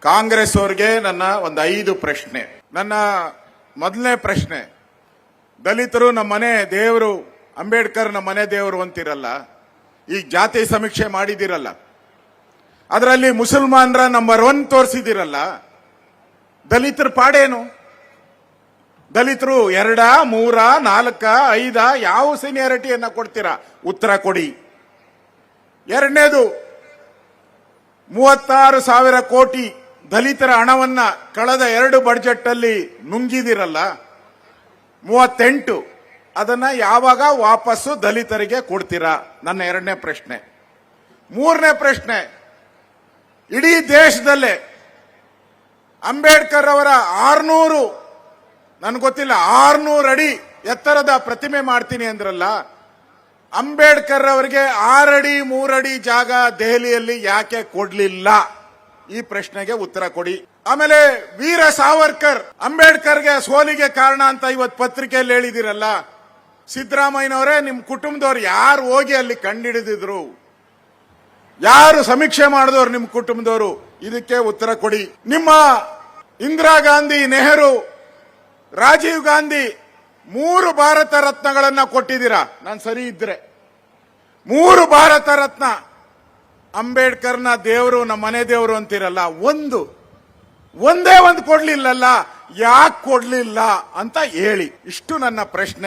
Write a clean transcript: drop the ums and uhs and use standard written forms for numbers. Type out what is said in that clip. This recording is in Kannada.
ಕಾಂಗ್ರೆಸ್ ಅವರಿಗೆ ನನ್ನ ಒಂದು 5 ಪ್ರಶ್ನೆ. ನನ್ನ ಮೊದಲನೇ ಪ್ರಶ್ನೆ, ದಲಿತರು ನಮ್ಮ ಮನೆ ದೇವರು, ಅಂಬೇಡ್ಕರ್ ನಮ್ಮ ಮನೆ ದೇವರು ಅಂತಿರಲ್ಲ, ಈಗ ಜಾತಿ ಸಮೀಕ್ಷೆ ಮಾಡಿದಿರಲ್ಲ, ಅದರಲ್ಲಿ ಮುಸಲ್ಮಾನರ ನಂಬರ್ 1 ತೋರಿಸಿದಿರಲ್ಲ, ದಲಿತರ ಪಾಡೇನು? ದಲಿತರು 2, 3, 4, 5 ಯಾವ ಸೀನಿಯಾರಿಟಿಯನ್ನ ಕೊಡ್ತೀರಾ? ಉತ್ತರ ಕೊಡಿ. ಎರಡನೇದು, 36,000 ಕೋಟಿ ದಲಿತರ ಹಣವನ್ನ ಕಳೆದ 2 ಬಜೆಟ್ ಅಲ್ಲಿ ನುಂಗಿದಿರಲ್ಲ, 38 ಅದನ್ನ ಯಾವಾಗ ವಾಪಸ್ಸು ದಲಿತರಿಗೆ ಕೊಡ್ತೀರಾ? ನನ್ನ ಎರಡನೇ ಪ್ರಶ್ನೆ. ಮೂರನೇ ಪ್ರಶ್ನೆ, ಇಡೀ ದೇಶದಲ್ಲೇ ಅಂಬೇಡ್ಕರ್ ಅವರ 600 ನನ್ಗೆ ಗೊತ್ತಿಲ್ಲ 600 ಅಡಿ ಎತ್ತರದ ಪ್ರತಿಮೆ ಮಾಡ್ತೀನಿ ಅಂದ್ರಲ್ಲ, ಅಂಬೇಡ್ಕರ್ ಅವರಿಗೆ 6 ಅಡಿ 3 ಅಡಿ ಜಾಗ ದೆಹಲಿಯಲ್ಲಿ ಯಾಕೆ ಕೊಡ್ಲಿಲ್ಲ? ಈ ಪ್ರಶ್ನೆಗೆ ಉತ್ತರ ಕೊಡಿ. ಆಮೇಲೆ ವೀರ ಸಾವರ್ಕರ್ ಅಂಬೇಡ್ಕರ್ಗೆ ಸೋಲಿಗೆ ಕಾರಣ ಅಂತ ಇವತ್ತು ಪತ್ರಿಕೆಯಲ್ಲಿ ಹೇಳಿದಿರಲ್ಲ, ಸಿದ್ದರಾಮಯ್ಯನವರೇ, ನಿಮ್ ಕುಟುಂಬದವ್ರು ಯಾರು ಹೋಗಿ ಅಲ್ಲಿ ಕಂಡಿಡಿದಿದ್ರು? ಯಾರು ಸಮೀಕ್ಷೆ ಮಾಡಿದವರು ನಿಮ್ಮ ಕುಟುಂಬದವರು? ಇದಕ್ಕೆ ಉತ್ತರ ಕೊಡಿ. ನಿಮ್ಮ ಇಂದಿರಾ ಗಾಂಧಿ, ನೆಹರು, ರಾಜೀವ್ ಗಾಂಧಿ 3 ಭಾರತ ರತ್ನಗಳನ್ನ ಕೊಟ್ಟಿದ್ದೀರಾ, ನಾನು ಸರಿ ಇದ್ರೆ. 3 ಭಾರತ ರತ್ನ. ಅಂಬೇಡ್ಕರ್ನ ದೇವರು, ನಮ್ಮ ಮನೆ ದೇವರು ಅಂತಿರಲ್ಲ, ಒಂದೇ ಒಂದು ಕೊಡ್ಲಿಲ್ಲಲ್ಲ, ಯಾಕೆ ಕೊಡ್ಲಿಲ್ಲ ಅಂತ ಹೇಳಿ. ಇಷ್ಟು ನನ್ನ ಪ್ರಶ್ನೆ.